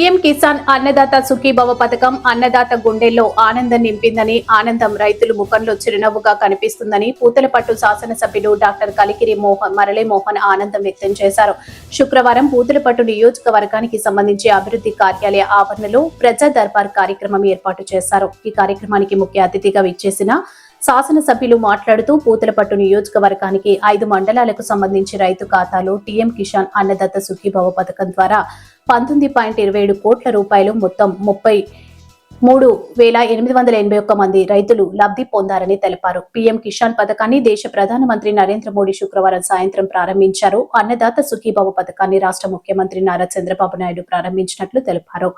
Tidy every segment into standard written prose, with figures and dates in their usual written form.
PM Kisan Annadata Sukhibhava పథకం అన్నదాత గుండెల్లో ఆనందం నింపిందని, ఆనందం రైతులు ముఖంలో చిరునవ్వుగా కనిపిస్తుందని పూతలపట్టు శాసనసభ్యులు డాక్టర్ కలికిరి మరళి మోహన్ ఆనందం వ్యక్తం చేశారు. శుక్రవారం పూతలపట్టు నియోజకవర్గానికి సంబంధించి అభివృద్ధి కార్యాలయ ఆవరణలో ప్రజా దర్బార్ కార్యక్రమం ఏర్పాటు చేశారు. ఈ కార్యక్రమానికి ముఖ్య అతిథిగా విచ్చేసిన శాసనసభ్యులు మాట్లాడుతూ పూతలపట్టు నియోజకవర్గానికి 5 మండలాలకు సంబంధించి రైతు ఖాతాలో టీఎం కిసాన్ అన్నదాత సుఖీభవ పథకం ద్వారా 19.27 కోట్ల రూపాయలు మొత్తం 33,881 మంది రైతులు లబ్ధి పొందారని తెలిపారు. పీఎం కిసాన్ పథకాన్ని దేశ ప్రధానమంత్రి నరేంద్ర మోడీ శుక్రవారం సాయంత్రం ప్రారంభించారు. అన్నదాత సుఖీభవ పథకాన్ని రాష్ట్ర ముఖ్యమంత్రి నారా చంద్రబాబు నాయుడు ప్రారంభించినట్లు తెలిపారు.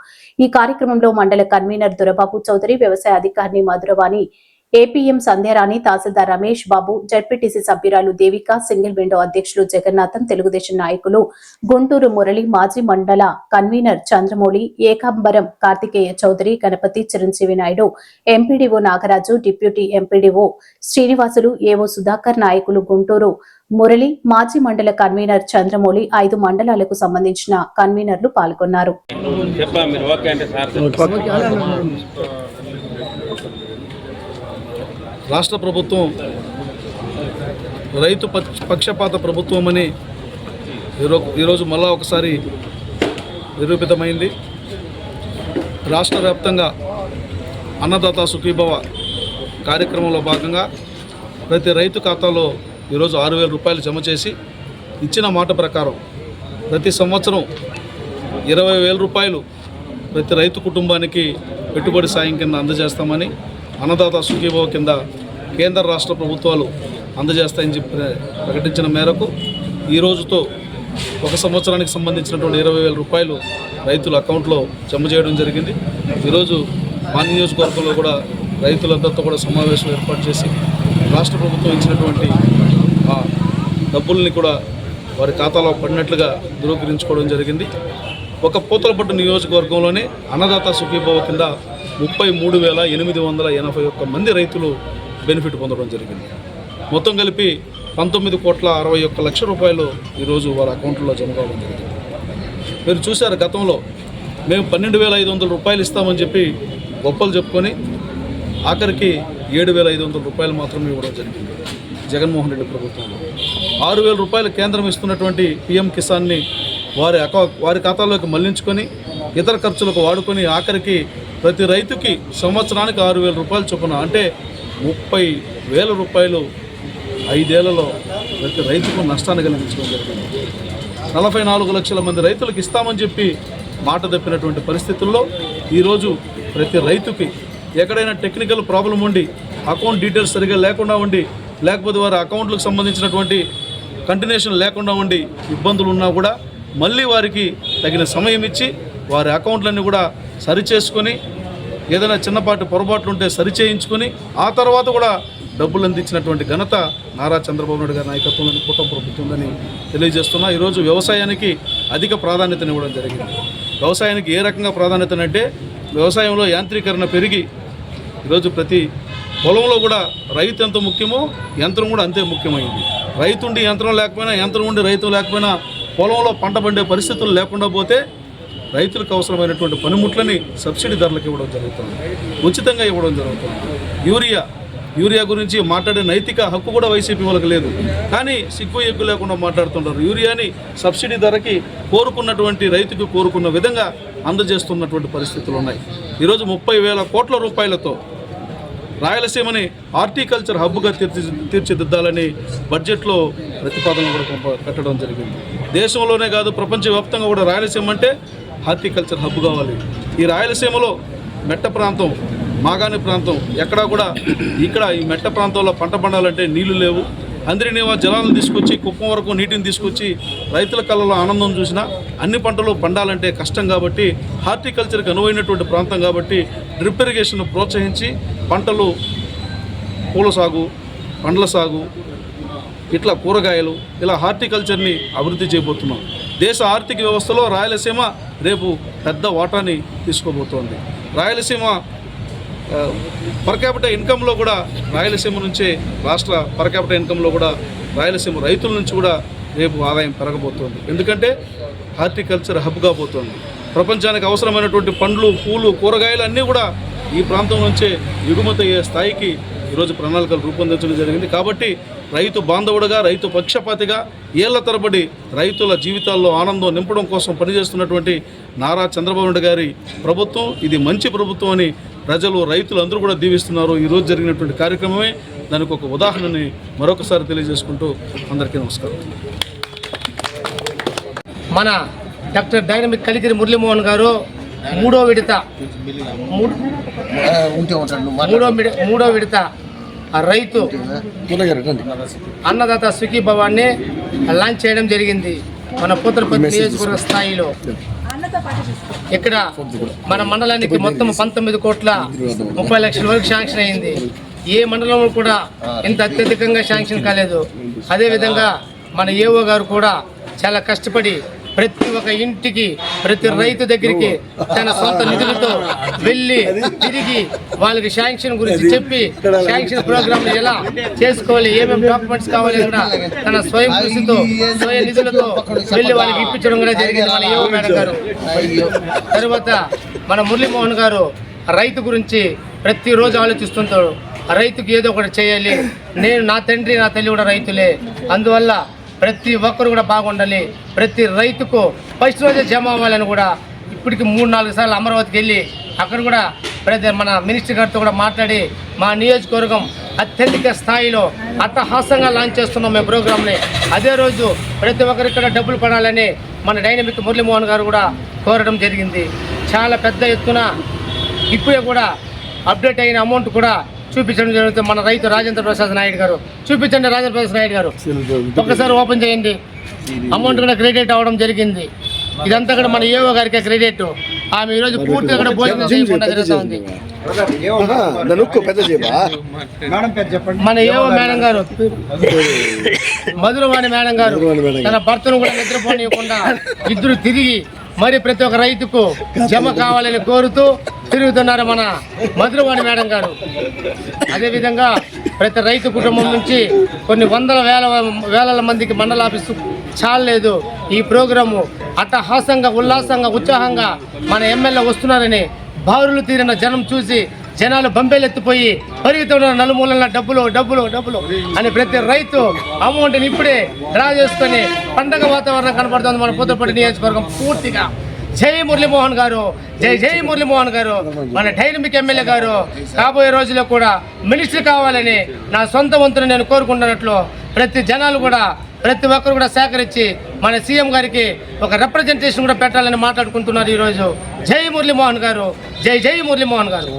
ఈ కార్యక్రమంలో మండల కన్వీనర్ దొరబాబు చౌదరి, వ్యవసాయ అధికారిని మధురవాణి, ఏపీఎం సంధ్యారాణి, తహసీల్దార్ రమేష్ బాబు, జడ్పీటీసీ సభ్యురాలు దేవిక, సింగిల్ విండో అధ్యక్షులు జగన్నాథన్, తెలుగుదేశం నాయకులు గుంటూరు మురళి, మాజీ mandal convener Chandramouli, Ekambaram Karthikeya Chowdary, Ganapathi, Chiranjeevi Naidu, MPDO Nagaraju, deputy MPDO Srinivasulu, AO Sudhakar, నాయకులు గుంటూరు మురళి, మాజీ మండల కన్వీనర్ చంద్రమౌళి, 5 మండలాలకు సంబంధించిన కన్వీనర్లు పాల్గొన్నారు. రాష్ట్ర ప్రభుత్వం రైతు పక్షపాత ప్రభుత్వం అని ఈరోజు మళ్ళా ఒకసారి నిరూపితమైంది. రాష్ట్ర వ్యాప్తంగా అన్నదాత సుఖీభవ కార్యక్రమంలో భాగంగా ప్రతి రైతు ఖాతాలో ఈరోజు 6,000 రూపాయలు జమ చేసి ఇచ్చిన మాట ప్రకారం ప్రతి సంవత్సరం 20,000 రూపాయలు ప్రతి రైతు కుటుంబానికి పెట్టుబడి సాయం కింద అందజేస్తామని, అన్నదాత సుఖీభవ కింద కేంద్ర రాష్ట్ర ప్రభుత్వాలు అందజేస్తాయని చెప్పి ప్రకటించిన మేరకు ఈ రోజుతో 1 సంవత్సరానికి సంబంధించినటువంటి 20,000 రూపాయలు రైతుల అకౌంట్లో జమ చేయడం జరిగింది. ఈరోజు మా నియోజకవర్గంలో కూడా రైతులందరితో కూడా సమావేశం ఏర్పాటు చేసి రాష్ట్ర ప్రభుత్వం ఇచ్చినటువంటి డబ్బుల్ని కూడా వారి ఖాతాలో పడినట్లుగా ధృవీకరించుకోవడం జరిగింది. ఒక పూతలపట్టు నియోజకవర్గంలోనే అన్నదాత సుఖీభవ కింద 33,881 మంది రైతులు బెనిఫిట్ పొందడం జరిగింది. మొత్తం కలిపి 19,61 లక్షల రూపాయలు ఈరోజు వారి అకౌంట్లో జమ కావడం జరిగింది. మీరు చూశారు, గతంలో మేము 12,500 రూపాయలు ఇస్తామని చెప్పి గొప్పలు చెప్పుకొని ఆఖరికి 7,500 రూపాయలు మాత్రమే ఇవ్వడం జరిగింది. జగన్మోహన్ రెడ్డి ప్రభుత్వంలో 6,000 రూపాయలు కేంద్రం ఇస్తున్నటువంటి పీఎం కిసాన్ని వారి ఖాతాలోకి మళ్లించుకొని ఇతర ఖర్చులకు వాడుకొని ఆఖరికి ప్రతి రైతుకి సంవత్సరానికి 6,000 రూపాయలు చొప్పున, అంటే 30,000 రూపాయలు 5 ఏళ్లలో ప్రతి రైతుకు నష్టాన్ని కలిగించడం జరిగింది. 44 లక్షల మంది రైతులకు ఇస్తామని చెప్పి మాట తప్పినటువంటి పరిస్థితుల్లో ఈరోజు ప్రతి రైతుకి ఎక్కడైనా టెక్నికల్ ప్రాబ్లం ఉండి, అకౌంట్ డీటెయిల్స్ సరిగా లేకుండా ఉండి, లేకపోతే వారి అకౌంట్లకు సంబంధించినటువంటి కంటిన్యూషన్ లేకుండా ఉండి ఇబ్బందులు ఉన్నా కూడా మళ్ళీ వారికి తగిన సమయం ఇచ్చి వారి అకౌంట్లన్నీ కూడా సరిచేసుకొని, ఏదైనా చిన్నపాటి పొరపాట్లు ఉంటే సరిచేయించుకొని ఆ తర్వాత కూడా డబ్బులు అందించినటువంటి ఘనత నారా చంద్రబాబు నాయుడు గారి నాయకత్వంలోని కూటమి ప్రభుత్వందని తెలియజేస్తున్నా. ఈరోజు వ్యవసాయానికి అధిక ప్రాధాన్యతనివ్వడం జరిగింది. వ్యవసాయానికి ఏ రకంగా ప్రాధాన్యతనంటే, వ్యవసాయంలో యాంత్రీకరణ పెరిగి ఈరోజు ప్రతి పొలంలో కూడా రైతు ఎంత ముఖ్యమో యంత్రం కూడా అంతే ముఖ్యమైంది. రైతు ఉండి యంత్రం లేకపోయినా, యంత్రం ఉండి రైతు లేకపోయినా పొలంలో పంట పండే పరిస్థితులు లేకుండా పోతే రైతులకు అవసరమైనటువంటి పనిముట్లని సబ్సిడీ ధరలకు ఇవ్వడం జరుగుతుంది, ఉచితంగా ఇవ్వడం జరుగుతుంది. యూరియా గురించి మాట్లాడే నైతిక హక్కు కూడా వైసీపీ వాళ్ళకి లేదు, కానీ సిగ్గు ఎగ్గు లేకుండా మాట్లాడుతుంటారు. యూరియాని సబ్సిడీ ధరకి కోరుకున్నటువంటి రైతుకు కోరుకున్న విధంగా అందజేస్తున్నటువంటి పరిస్థితులు ఉన్నాయి. ఈరోజు 30,000 కోట్ల రూపాయలతో రాయలసీమని హార్టికల్చర్ హబ్గా తీర్చిదిద్దాలని బడ్జెట్లో ప్రతిపాదన కూడా పెట్టడం జరిగింది. దేశంలోనే కాదు, ప్రపంచవ్యాప్తంగా కూడా రాయలసీమ అంటే హార్టికల్చర్ హబ్ కావాలి. ఈ రాయలసీమలో మెట్ట ప్రాంతం, మాగాణి ప్రాంతం ఎక్కడా కూడా, ఇక్కడ ఈ మెట్ట ప్రాంతంలో పంట పండాలంటే నీళ్లు లేవు. అందరినీవా జలాలను తీసుకొచ్చి కుప్పం వరకు నీటిని తీసుకొచ్చి రైతుల కళ్ళలో ఆనందం చూసినా అన్ని పంటలు పండాలంటే కష్టం. కాబట్టి హార్టికల్చర్కి అనువైనటువంటి ప్రాంతం కాబట్టి డ్రిప్ ఇరిగేషన్ ప్రోత్సహించి పంటలు, పూల సాగు, పండ్ల సాగు, ఇట్లా కూరగాయలు, ఇలా హార్టికల్చర్ని అభివృద్ధి చేయబోతున్నాం. దేశ ఆర్థిక వ్యవస్థలో రాయలసీమ రేపు పెద్ద వాటాని తీసుకోబోతోంది. రాయలసీమ పర్ క్యాపిటల్ ఇన్కంలో కూడా రాయలసీమ నుంచే, రాష్ట్ర పర్ క్యాపిటల్ ఇన్కంలో కూడా రాయలసీమ రైతుల నుంచి కూడా రేపు ఆదాయం పెరగబోతోంది. ఎందుకంటే హార్టికల్చర్ హబ్గా పోతుంది. ప్రపంచానికి అవసరమైనటువంటి పండ్లు, పూలు, కూరగాయలు అన్నీ కూడా ఈ ప్రాంతం నుంచే ఎగుమతి అయ్యే స్థాయికి ఈరోజు ప్రణాళికలు రూపొందించడం జరిగింది. కాబట్టి రైతు బాంధవుడుగా, రైతు పక్షపాతిగా ఏళ్ల తరబడి రైతుల జీవితాల్లో ఆనందం నింపడం కోసం పనిచేస్తున్నటువంటి నారా చంద్రబాబు నాయుడు గారి ప్రభుత్వం ఇది మంచి ప్రభుత్వం అని ప్రజలు, రైతులు అందరూ కూడా దీవిస్తున్నారు. ఈరోజు జరిగినటువంటి కార్యక్రమమే దానికి ఒక ఉదాహరణని మరొకసారి తెలియజేసుకుంటూ అందరికీ నమస్కారం. మన డాక్టర్ డైనమిక్ కలిగిరి మురళీమోహన్ గారు మూడో విడత ఆ రైతు అన్నదాత సుఖీభవాన్ని లాంచ్ చేయడం జరిగింది మన పూతలపల్లి నియోజకవర్గ స్థాయిలో. ఇక్కడ మన మండలానికి మొత్తం 19,30,00,000 వరకు శాంక్షన్ అయింది. ఏ మండలంలో కూడా ఇంత అత్యధికంగా శాంక్షన్ కాలేదు. అదేవిధంగా మన ఏఓ గారు కూడా చాలా కష్టపడి ప్రతి ఒక్క ఇంటికి, ప్రతి రైతు దగ్గరికి తన సొంత నిధులతో వెళ్ళి తిరిగి వాళ్ళకి శాంక్షన్ గురించి చెప్పి శాంక్షన్ ప్రోగ్రామ్ ఎలా చేసుకోవాలి, ఏమేమి డాక్యుమెంట్స్ కావాలి కూడా తన స్వయం కృషితో, స్వయం నిధులతో వెళ్ళి వాళ్ళకి ఇప్పించడం కూడా జరిగింది మన ఏఓ మేడం గారు. తర్వాత మన మురళీమోహన్ గారు రైతు గురించి ప్రతిరోజు ఆలోచిస్తుంటాడు. రైతుకి ఏదో ఒకటి చేయాలి, నా తండ్రి నా తల్లి కూడా రైతులే, అందువల్ల ప్రతి ఒక్కరు కూడా బాగుండాలి, ప్రతి రైతుకు ఫస్ట్ రోజే జమ అవ్వాలని కూడా ఇప్పటికి 3-4 సార్లు అమరావతికి వెళ్ళి అక్కడ కూడా మన మినిస్టర్ గారితో కూడా మాట్లాడి మా నియోజకవర్గం అత్యధిక స్థాయిలో అట్టహాసంగా లాంచ్ చేస్తున్నాం మేము ప్రోగ్రామ్ని. అదే రోజు ప్రతి ఒక్కరు ఇక్కడ డబ్బులు పడాలని మన డైనమిక్ మురళీమోహన్ గారు కూడా కోరడం జరిగింది. చాలా పెద్ద ఎత్తున ఇప్పుడే కూడా అప్డేట్ అయిన అమౌంట్ కూడా చూపించడం జరుగుతుంది. మన రైతు రాజేంద్ర ప్రసాద్ నాయుడు గారు చూపించండి. రాజేంద్ర ప్రసాద్ నాయుడు గారు ఒక్కసారి ఓపెన్ చేయండి. అమౌంట్ కూడా క్రెడిట్ అవ్వడం జరిగింది. ఇదంతా కూడా మన ఏఓ గారికి క్రెడిట్. ఆమె ఈరోజు పూర్తిగా కూడా భోజనం చేయకుండా జరుగుతుంది. మన ఏఓ మేడం గారు, మధురవాణి మేడం గారు తన భర్తను కూడా నిద్రపోనివ్వకుండా ఇద్దరు తిరిగి మరి ప్రతి ఒక్క రైతుకు జమ కావాలని కోరుతూ తిరుగుతున్నారు మన మధురవాణి మేడం గారు. అదేవిధంగా ప్రతి రైతు కుటుంబం నుంచి కొన్ని వేల మందికి మండల ఆఫీసు చాలలేదు. ఈ ప్రోగ్రాము అట్టహాసంగా, ఉల్లాసంగా, ఉత్సాహంగా మన ఎమ్మెల్యే వస్తున్నారని బారులు తీరిన జనం చూసి జనాలు బంబేలెత్తిపోయి పరిగెత్తున్న నలుమూలన డబ్బులు అని ప్రతి రైతు అమౌంట్ని ఇప్పుడే డ్రా చేసుకొని పండగ వాతావరణం కనపడుతుంది మన పూతలపల్లి నియోజకవర్గం పూర్తిగా. జై మురళీమోహన్ గారు, జై మురళీమోహన్ గారు, మన డైనమిక్ ఎమ్మెల్యే గారు రాబోయే రోజుల్లో కూడా మినిస్టర్ కావాలని నా సొంత వంతుని నేను కోరుకుంటున్నట్లు ప్రతి జనాలు కూడా, ప్రతి ఒక్కరు కూడా సేకరించి మన సీఎం గారికి ఒక రిప్రజెంటేషన్ కూడా పెట్టాలని మాట్లాడుకుంటున్నారు ఈరోజు. జై మురళీమోహన్ గారు, జై మురళీమోహన్ గారు.